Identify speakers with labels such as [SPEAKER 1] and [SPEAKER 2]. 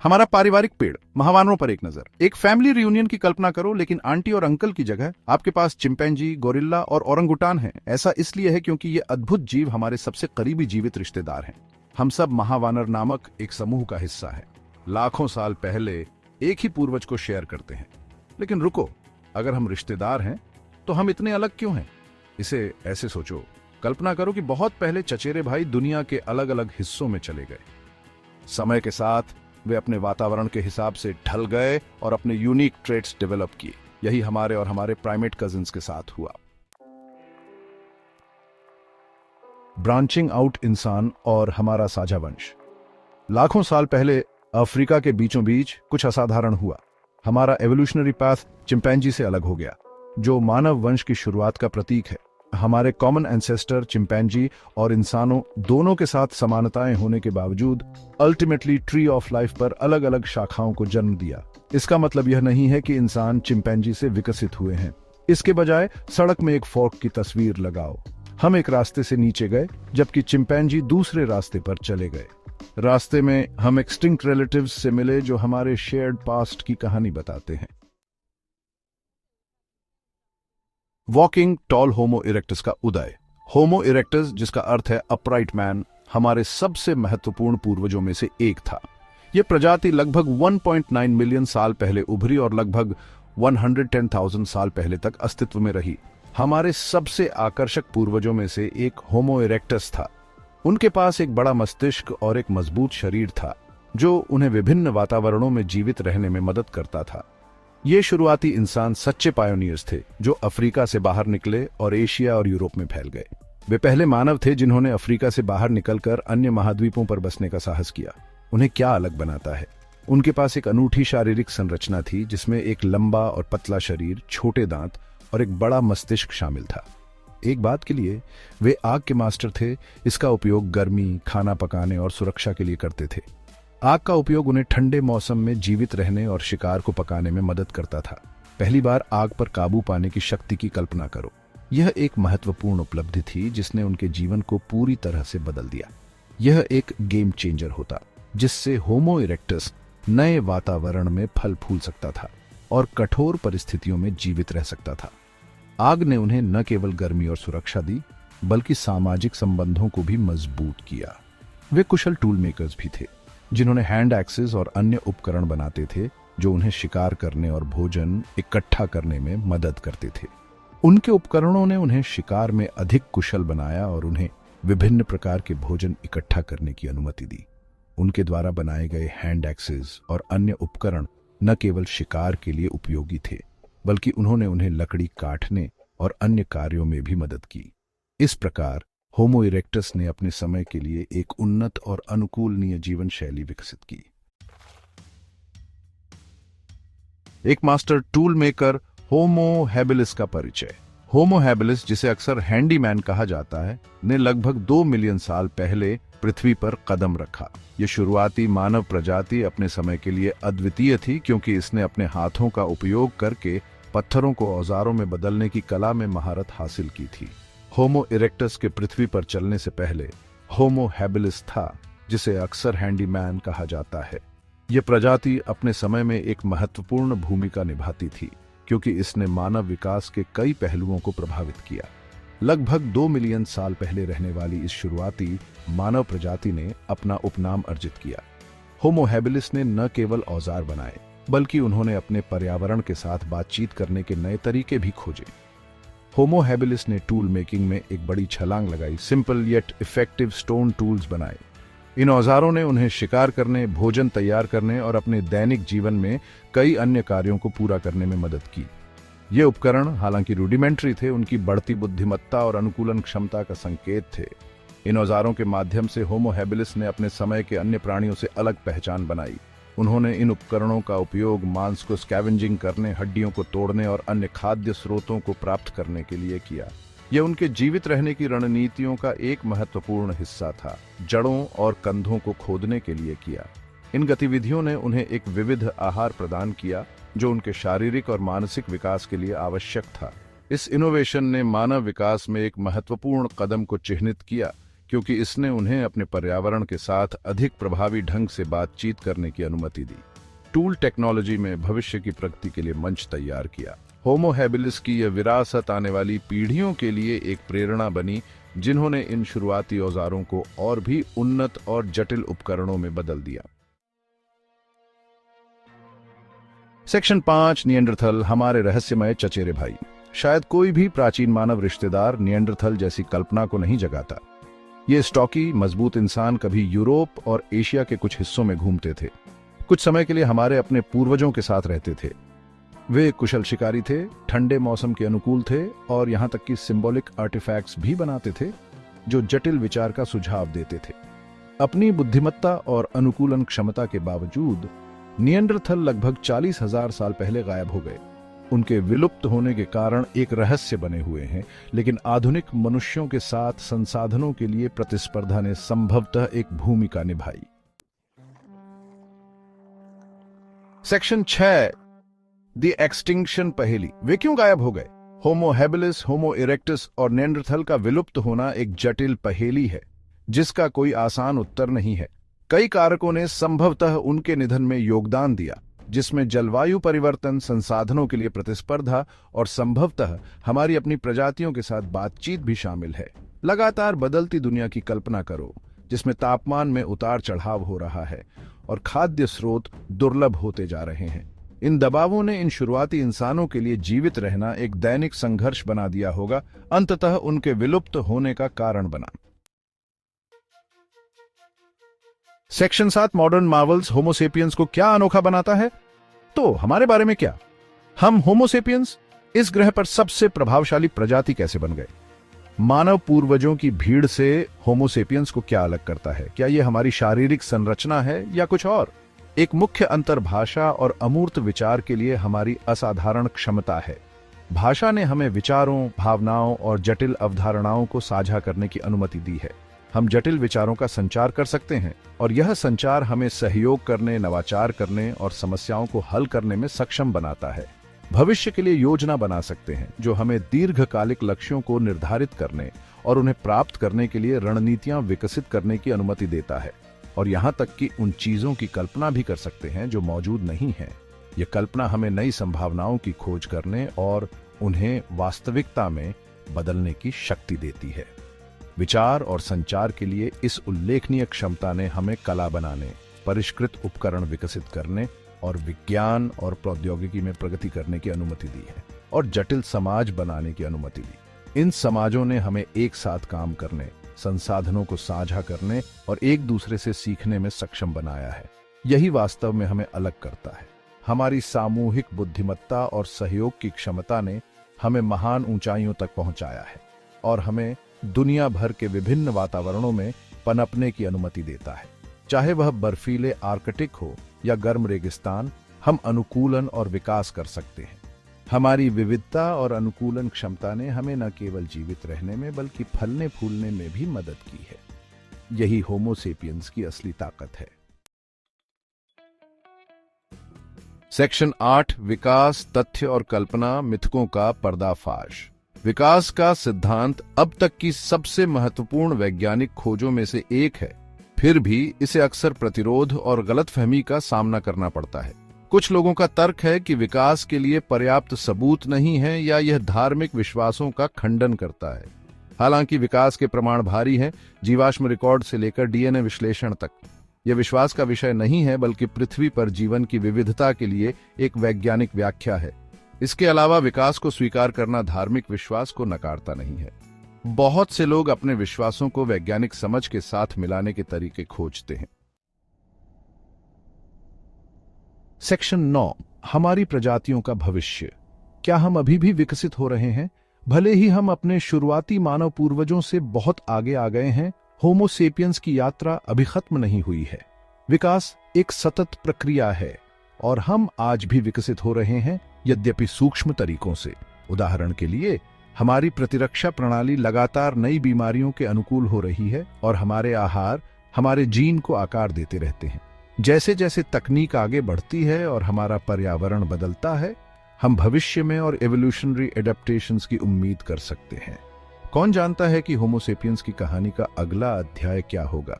[SPEAKER 1] हमारा पारिवारिक पेड़, महावानरों पर एक नजर। एक फैमिली रियूनियन की कल्पना करो, लेकिन आंटी और अंकल की जगह आपके पास चिंपैंजी, गोरिल्ला और ओरंगुटान हैं। ऐसा इसलिए है क्योंकि ये अद्भुत जीव हमारे सबसे करीबी जीवित रिश्तेदार हैं। हम सब महावानर नामक एक समूह का हिस्सा है। लाखों साल पहले एक ही पूर्वज को शेयर करते हैं। लेकिन रुको, अगर हम रिश्तेदार हैं तो हम इतने अलग क्यों हैं? इसे ऐसे सोचो, कल्पना करो कि बहुत पहले चचेरे भाई दुनिया के अलग अलग हिस्सों में चले गए। समय के साथ वे अपने वातावरण के हिसाब से ढल गए और अपने यूनिक ट्रेट्स डेवलप किए। यही हमारे और हमारे प्राइमेट कजिन्स के साथ हुआ। ब्रांचिंग आउट इंसान और हमारा साझा वंश। लाखों साल पहले अफ्रीका के बीचों बीच कुछ असाधारण हुआ। हमारा एवोल्यूशनरी पाथ चिंपैंजी से अलग हो गया, जो मानव वंश की शुरुआत का प्रतीक है। हमारे कॉमन एंसेस्टर चिंपैंजी और इंसानों दोनों के साथ समानताएं होने के बावजूद अल्टीमेटली ट्री ऑफ लाइफ पर अलग अलग शाखाओं को जन्म दिया। इसका मतलब यह नहीं है कि इंसान चिंपैंजी से विकसित हुए हैं। इसके बजाय सड़क में एक फोर्क की तस्वीर लगाओ। हम एक रास्ते से नीचे गए, जबकि चिंपैंजी दूसरे रास्ते पर चले गए। रास्ते में हम एक्सटिंक्ट रिलेटिव्स से मिले जो हमारे शेयर्ड पास्ट की कहानी बताते हैं। वॉकिंग टॉल होमो इरेक्टस का उदय। होमो इरेक्टस, जिसका अर्थ है अपराइट मैन, हमारे सबसे महत्वपूर्ण पूर्वजों में से एक था। यह प्रजाति लगभग 1.9 मिलियन साल पहले उभरी और लगभग 110,000 साल पहले तक अस्तित्व में रही। हमारे सबसे आकर्षक पूर्वजों में से एक होमो इरेक्टस था। उनके पास एक बड़ा मस्तिष्क और एक मजबूत शरीर था, जो उन्हें विभिन्न वातावरणों में जीवित रहने में मदद करता था। ये शुरुआती इंसान सच्चे पायोनियर्स थे, जो अफ्रीका से बाहर निकले और एशिया और यूरोप में फैल गए। वे पहले मानव थे जिन्होंने अफ्रीका से बाहर निकलकर अन्य महाद्वीपों पर बसने का साहस किया। उन्हें क्या अलग बनाता है? उनके पास एक अनूठी शारीरिक संरचना थी, जिसमें एक लंबा और पतला शरीर, छोटे दांत और एक बड़ा मस्तिष्क शामिल था। एक बात के लिए वे आग के मास्टर थे। इसका उपयोग गर्मी, खाना पकाने और सुरक्षा के लिए करते थे। आग का उपयोग उन्हें ठंडे मौसम में जीवित रहने और शिकार को पकाने में मदद करता था। पहली बार आग पर काबू पाने की शक्ति की कल्पना करो। यह एक महत्वपूर्ण उपलब्धि थी जिसने उनके जीवन को पूरी तरह से बदल दिया। यह एक गेम चेंजर होता, जिससे होमो इरेक्टस नए वातावरण में फल फूल सकता था और कठोर परिस्थितियों में जीवित रह सकता था। आग ने उन्हें न केवल गर्मी और सुरक्षा दी, बल्कि सामाजिक संबंधों को भी मजबूत किया। वे कुशल टूल मेकर्स भी थे, जिन्होंने हैंड एक्सेस और अन्य उपकरण बनाते थे, जो उन्हें शिकार करने और भोजन इकट्ठा करने में मदद करते थे। उनके उपकरणों ने उन्हें शिकार में अधिक कुशल बनाया और उन्हें विभिन्न प्रकार के भोजन इकट्ठा करने की अनुमति दी। उनके द्वारा बनाए गए हैंड एक्सेस और अन्य उपकरण न केवल शिकार के लिए उपयोगी थे, बल्कि उन्होंने उन्हें लकड़ी काटने और अन्य कार्यों में भी मदद की। इस प्रकार होमो इरेक्टस ने अपने समय के लिए एक उन्नत और अनुकूलनीय जीवन शैली विकसित की। एक master tool maker Homo habilis का परिचय। होमो हैबिलिस, जिसे अक्सर हैंडीमैन कहा जाता है, ने लगभग 2 मिलियन साल पहले पृथ्वी पर कदम रखा। यह शुरुआती मानव प्रजाति अपने समय के लिए अद्वितीय थी, क्योंकि इसने अपने हाथों का उपयोग करके पत्थरों को औजारों में बदलने की कला में महारत हासिल की थी। होमो इरेक्टस के पृथ्वी पर चलने से पहले होमो हैबिलिस था, जिसे अक्सर हैंडीमैन कहा जाता है। यह प्रजाति अपने समय में एक महत्वपूर्ण भूमिका निभाती थी, क्योंकि इसने मानव विकास के कई पहलुओं को प्रभावित किया। लगभग 2 मिलियन साल पहले रहने वाली इस शुरुआती मानव प्रजाति ने अपना उपनाम अर्जित किया। होमो हैबिलिस ने न केवल औजार बनाए, बल्कि उन्होंने अपने पर्यावरण के साथ बातचीत करने के नए तरीके भी खोजे। होमो हैबिलिस ने टूल मेकिंग में एक बड़ी छलांग लगाई, simple yet effective stone tools बनाए। इन औजारों ने उन्हें शिकार करने, भोजन तैयार करने और अपने दैनिक जीवन में कई अन्य कार्यों को पूरा करने में मदद की। ये उपकरण, हालांकि रूडिमेंट्री थे, उनकी बढ़ती बुद्धिमत्ता और अनुकूलन क्षमता का संकेत थे। इन औजारों के माध्यम से होमो हैबिलिस ने अपने समय के अन्य प्राणियों से अलग पहचान बनाई। उन्होंने इन उपकरणों का उपयोग मांस को स्कैवेंजिंग करने, हड्डियों को तोड़ने और अन्य खाद्य स्रोतों को प्राप्त करने के लिए किया। यह उनके जीवित रहने की रणनीतियों का एक महत्वपूर्ण हिस्सा था। जड़ों और कंधों को खोदने के लिए किया। इन गतिविधियों ने उन्हें एक विविध आहार प्रदान किया, जो उनके शारीरिक और मानसिक विकास के लिए आवश्यक था। इस इनोवेशन ने मानव विकास में एक महत्वपूर्ण कदम को चिह्नित किया, क्योंकि इसने उन्हें अपने पर्यावरण के साथ अधिक प्रभावी ढंग से बातचीत करने की अनुमति दी। टूल टेक्नोलॉजी में भविष्य की प्रगति के लिए मंच तैयार किया। होमो हैबिलिस की यह विरासत आने वाली पीढ़ियों के लिए एक प्रेरणा बनी, जिन्होंने इन शुरुआती औजारों को और भी उन्नत और जटिल उपकरणों में बदल दिया। सेक्शन 5, निएंडरथल, हमारे रहस्यमय चचेरे भाई। शायद कोई भी प्राचीन मानव रिश्तेदार निएंडरथल जैसी कल्पना को नहीं जगाता। ये स्टॉकी, मजबूत इंसान कभी यूरोप और एशिया के कुछ हिस्सों में घूमते थे। कुछ समय के लिए हमारे अपने पूर्वजों के साथ रहते थे। वे कुशल शिकारी थे, ठंडे मौसम के अनुकूल थे और यहां तक कि सिंबॉलिक आर्टिफैक्ट्स भी बनाते थे जो जटिल विचार का सुझाव देते थे। अपनी बुद्धिमत्ता और अनुकूलन क्षमता के बावजूद निएंडरथल लगभग 40,000 साल पहले गायब हो गए। उनके विलुप्त होने के कारण एक रहस्य बने हुए हैं, लेकिन आधुनिक मनुष्यों के साथ संसाधनों के लिए प्रतिस्पर्धा ने संभवतः एक भूमिका निभाई। सेक्शन 6, द एक्सटिंक्शन पहेली। वे क्यों गायब हो गए? होमो हैबिलिस, होमो इरेक्टस और निएंडरथल का विलुप्त होना एक जटिल पहेली है जिसका कोई आसान उत्तर नहीं है। कई कारकों ने संभवतः उनके निधन में योगदान दिया, जिसमें जलवायु परिवर्तन, संसाधनों के लिए प्रतिस्पर्धा और संभवतः हमारी अपनी प्रजातियों के साथ बातचीत भी शामिल है। लगातार बदलती दुनिया की कल्पना करो, जिसमें तापमान में उतार चढ़ाव हो रहा है और खाद्य स्रोत दुर्लभ होते जा रहे हैं। इन दबावों ने इन शुरुआती इंसानों के लिए जीवित रहना एक दैनिक संघर्ष बना दिया होगा, अंततः उनके विलुप्त होने का कारण बना। सेक्शन 7, मॉडर्न मार्वल्स, होमोसेपियंस को क्या अनोखा बनाता है? तो हमारे बारे में क्या? हम होमोसेपियंस इस ग्रह पर सबसे प्रभावशाली प्रजाति कैसे बन गए? मानव पूर्वजों की भीड़ से होमोसेपियंस को क्या अलग करता है? क्या यह हमारी शारीरिक संरचना है या कुछ और? एक मुख्य अंतर भाषा और अमूर्त विचार के लिए हमारी असाधारण क्षमता है। भाषा ने हमें विचारों, भावनाओं और जटिल अवधारणाओं को साझा करने की अनुमति दी है। हम जटिल विचारों का संचार कर सकते हैं और यह संचार हमें सहयोग करने, नवाचार करने और समस्याओं को हल करने में सक्षम बनाता है। भविष्य के लिए योजना बना सकते हैं, जो हमें दीर्घकालिक लक्ष्यों को निर्धारित करने और उन्हें प्राप्त करने के लिए रणनीतियां विकसित करने की अनुमति देता है। और यहां तक कि उन चीजों की कल्पना भी कर सकते हैं जो मौजूद नहीं हैं। यह कल्पना हमें नई संभावनाओं की खोज करने और उन्हें वास्तविकता में बदलने की शक्ति देती है। विचार और संचार के लिए इस उल्लेखनीय क्षमता ने हमें कला बनाने, परिष्कृत उपकरण विकसित करने और विज्ञान और प्रौद्योगिकी में प्रगति करने की अनुमति दी है और जटिल समाज बनाने की अनुमति दी। इन समाजों ने हमें एक साथ काम करने, संसाधनों को साझा करने और एक दूसरे से सीखने में सक्षम बनाया है। यही वास्तव में हमें अलग करता है। हमारी सामूहिक बुद्धिमत्ता और सहयोग की क्षमता ने हमें महान ऊंचाइयों तक पहुंचाया है और हमें दुनिया भर के विभिन्न वातावरणों में पनपने की अनुमति देता है। चाहे वह बर्फीले आर्कटिक हो या गर्म रेगिस्तान, हम अनुकूलन और विकास कर सकते हैं। हमारी विविधता और अनुकूलन क्षमता ने हमें न केवल जीवित रहने में बल्कि फलने फूलने में भी मदद की है। यही होमो सेपियंस की असली ताकत है। सेक्शन 8, विकास, तथ्य और कल्पना, मिथकों का पर्दाफाश। विकास का सिद्धांत अब तक की सबसे महत्वपूर्ण वैज्ञानिक खोजों में से एक है। फिर भी इसे अक्सर प्रतिरोध और गलतफहमी का सामना करना पड़ता है। कुछ लोगों का तर्क है कि विकास के लिए पर्याप्त सबूत नहीं है या यह धार्मिक विश्वासों का खंडन करता है। हालांकि विकास के प्रमाण भारी हैं, जीवाश्म रिकॉर्ड से लेकर डीएनए विश्लेषण तक। यह विश्वास का विषय नहीं है, बल्कि पृथ्वी पर जीवन की विविधता के लिए एक वैज्ञानिक व्याख्या है। इसके अलावा विकास को स्वीकार करना धार्मिक विश्वास को नकारता नहीं है। बहुत से लोग अपने विश्वासों को वैज्ञानिक समझ के साथ मिलाने के तरीके खोजते हैं। सेक्शन 9, हमारी प्रजातियों का भविष्य। क्या हम अभी भी विकसित हो रहे हैं? भले ही हम अपने शुरुआती मानव पूर्वजों से बहुत आगे आ गए हैं, होमो सेपियंस की यात्रा अभी खत्म नहीं हुई है। विकास एक सतत प्रक्रिया है और हम आज भी विकसित हो रहे हैं, यद्यपि सूक्ष्म तरीकों से। उदाहरण के लिए, हमारी प्रतिरक्षा प्रणाली लगातार नई बीमारियों के अनुकूल हो रही है और हमारे आहार हमारे जीन को आकार देते रहते हैं। जैसे जैसे तकनीक आगे बढ़ती है और हमारा पर्यावरण बदलता है, हम भविष्य में और एवोल्यूशनरी एडेप्टेशंस की उम्मीद कर सकते हैं। कौन जानता है कि होमोसेपियंस की कहानी का अगला अध्याय क्या होगा।